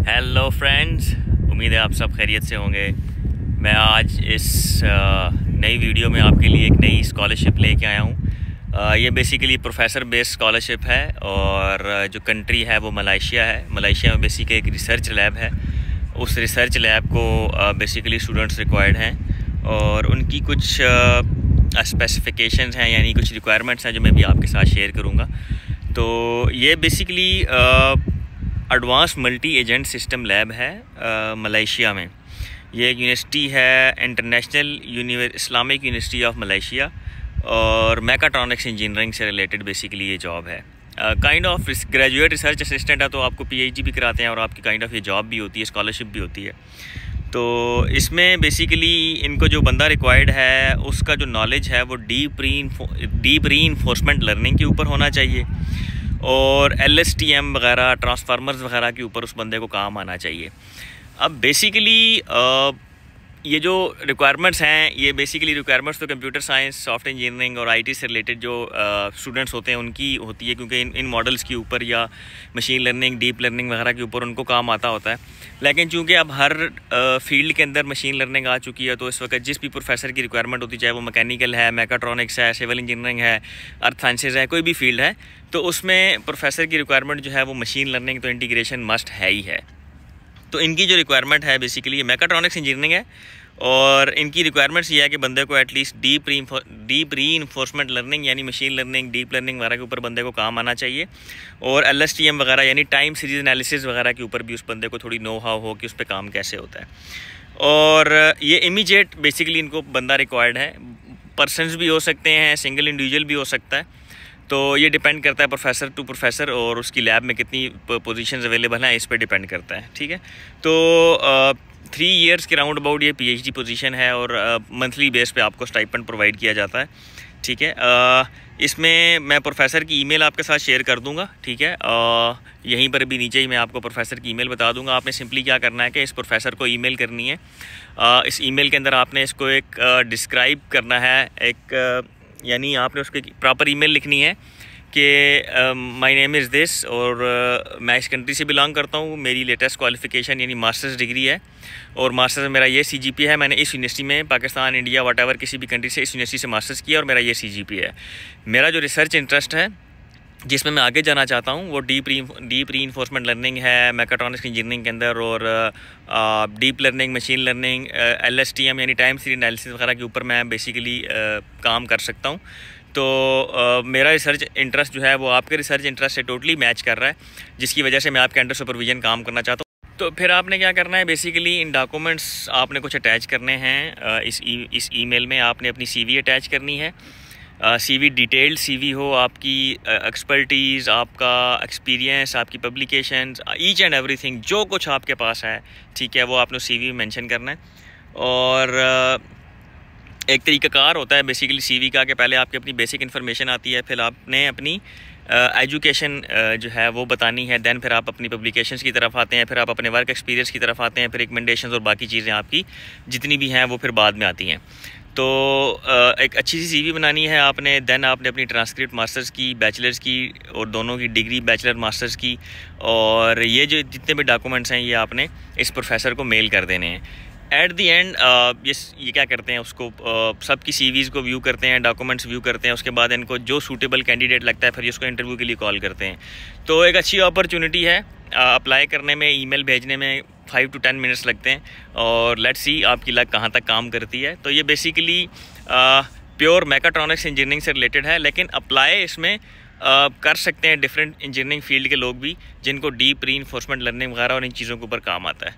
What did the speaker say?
Hello friends, उम्मीद है आप सब खैरियत से होंगे। मैं आज इस नई वीडियो में आपके लिए एक नई स्कॉलरशिप लेके आया हूँ। ये बेसिकली प्रोफेसर बेस्ड स्कॉलरशिप है और जो कंट्री है वो मलेशिया है। मलेशिया में बेसिकली एक रिसर्च लैब है। उस रिसर्च लैब को बेसिकली स्टूडेंट्स रिक्वायर्ड हैं और उनकी कुछ स्पेसिफिकेशंस हैं, यानी कुछ रिक्वायरमेंट्स हैं जो मैं भी आपके साथ शेयर करूँगा। तो ये basically advance multi agent system lab है मलेशिया में। ये एक यूनिवर्सिटी है, international Islamic university of Malaysia, और मैकाट्रॉनिक्स इंजीनियरिंग से रिलेटेड बेसिकली ये जॉब है। Kind of graduate research assistant है, तो आपको पीएचडी भी कराते हैं और आपकी काइंड ऑफ ये जॉब भी होती है, स्कॉलरशिप भी होती है। तो इसमें बेसिकली इनको जो बंदा रिक्वायर्ड है उसका जो नॉलेज है वो डीप रीइंफोर्समेंट लर्निंग के ऊपर होना चाहिए और LSTM वगैरह, ट्रांसफार्मर्स वगैरह के ऊपर उस बंदे को काम आना चाहिए। अब बेसिकली ये जो रिक्वायरमेंट्स हैं, ये बेसिकली रिक्वायरमेंट्स तो कंप्यूटर साइंस, सॉफ्टवेयर इंजीनियरिंग और IT से रिलेटेड जो स्टूडेंट्स होते हैं उनकी होती है, क्योंकि इन मॉडल्स के ऊपर या मशीन लर्निंग, डीप लर्निंग वगैरह के ऊपर उनको काम आता होता है। लेकिन चूंकि अब हर फील्ड के अंदर मशीन लर्निंग आ चुकी है, तो इस वक्त जिस भी प्रोफेसर की रिक्वायरमेंट होती है, चाहे वो मैकेनिकल है, मैकाट्रॉनिक्स है, सिविल इंजीनियरिंग है, अर्थ साइंसेज है, कोई भी फील्ड है, तो उसमें प्रोफेसर की रिक्वायरमेंट जो है वो मशीन लर्निंग तो इंटीग्रेशन मस्ट है ही है। तो इनकी जो रिक्वायरमेंट है बेसिकली मैकाट्रॉनिक्स इंजीनियरिंग है और इनकी रिक्वायरमेंट्स ये है कि बंदे को एटलीस्ट डीप रीइंफोर्समेंट लर्निंग यानी मशीन लर्निंग, डीप लर्निंग वगैरह के ऊपर बंदे को काम आना चाहिए, और LSTM वगैरह यानी टाइम सीरीज एनालिसिस वगैरह के ऊपर भी उस बंदे को थोड़ी नो हाउ हो कि उस पर काम कैसे होता है। और ये इमीडिएट बेसिकली इनको बंदा रिक्वायर्ड है। पर्सनस भी हो सकते हैं, सिंगल इंडिविजुअल भी हो सकता है, तो ये डिपेंड करता है प्रोफेसर टू प्रोफेसर और उसकी लैब में कितनी पोजीशंस अवेलेबल हैं, इस पर डिपेंड करता है। ठीक है, तो 3 इयर्स के राउंड अबाउट ये PhD पोजीशन है और मंथली बेस पे आपको स्टाइपेंड प्रोवाइड किया जाता है। ठीक है, इसमें मैं प्रोफेसर की ईमेल आपके साथ शेयर कर दूंगा। ठीक है, यहीं पर भी नीचे ही मैं आपको प्रोफेसर की ईमेल बता दूंगा। आपने सिंपली क्या करना है कि इस प्रोफेसर को ईमेल करनी है। इस ईमेल के अंदर आपने इसको एक डिस्क्राइब करना है, एक यानी आपने उसके प्रॉपर ईमेल लिखनी है कि माय नेम इज़ दिस और मैं इस कंट्री से बिलोंग करता हूँ, मेरी लेटेस्ट क्वालिफ़िकेशन यानी मास्टर्स डिग्री है और मास्टर्स मेरा ये CGPA है, मैंने इस यूनिवर्सिटी में पाकिस्तान, इंडिया, व्हाटएवर किसी भी कंट्री से इस यूनिवर्सिटी से मास्टर्स किया और मेरा ये CGPA है। मेरा जो रिसर्च इंटरेस्ट है जिसमें मैं आगे जाना चाहता हूँ वो डीप रीइंफोर्समेंट लर्निंग है मैकाट्रॉनिक्स इंजीनियरिंग के अंदर, और deep learning, machine learning, LSTM यानी टाइम सीरीज एनालिसिस वगैरह के ऊपर मैं बेसिकली काम कर सकता हूँ। तो मेरा रिसर्च इंटरेस्ट जो है वो आपके रिसर्च इंटरेस्ट से टोटली मैच कर रहा है, जिसकी वजह से मैं आपके अंडर सुपरविजन काम करना चाहता हूँ। तो फिर आपने क्या करना है, बेसिकली इन डॉक्यूमेंट्स आपने कुछ अटैच करने हैं। इस ईमेल में आपने अपनी CV अटैच करनी है। CV डिटेल्ड CV हो, आपकी एक्सपर्टीज़, आपका एक्सपीरियंस, आपकी पब्लिकेशंस, ईच एंड एवरीथिंग जो कुछ आपके पास है, ठीक है, वो आपने CV में मेंशन करना है। और एक तरीक़ाकार होता है बेसिकली CV का कि पहले आपकी अपनी बेसिक इन्फॉर्मेशन आती है, फिर आपने अपनी एजुकेशन जो है वो बतानी है, दैन फिर आप अपनी पब्लिकेशंस की तरफ आते हैं, फिर आप अपने वर्क एक्सपीरियंस की तरफ आते हैं, फिर रिकमेंडेशंस और बाकी चीज़ें आपकी जितनी भी हैं वो फिर बाद में आती हैं। तो एक अच्छी सी CV बनानी है आपने। दैन आपने अपनी ट्रांसक्रिप्ट मास्टर्स की, बैचलर्स की और दोनों की डिग्री, बैचलर मास्टर्स की, और ये जो जितने भी डॉक्यूमेंट्स हैं ये आपने इस प्रोफेसर को मेल कर देने हैं। एट दी एंड ये क्या करते हैं, उसको सबकी CVs को व्यू करते हैं, डॉक्यूमेंट्स व्यू करते हैं, उसके बाद इनको जो सूटेबल कैंडिडेट लगता है फिर उसको इंटरव्यू के लिए कॉल करते हैं। तो एक अच्छी अपॉर्चुनिटी है। अप्लाई करने में, ईमेल भेजने में 5 to 10 मिनट्स लगते हैं और लेट्स सी आपकी लक कहाँ तक काम करती है। तो ये बेसिकली प्योर मैकाट्रॉनिक्स इंजीनियरिंग से रिलेटेड है, लेकिन अप्लाई इसमें कर सकते हैं डिफरेंट इंजीनियरिंग फील्ड के लोग भी जिनको डीप रीइंफोर्समेंट लर्निंग वगैरह और इन चीज़ों के ऊपर काम आता है।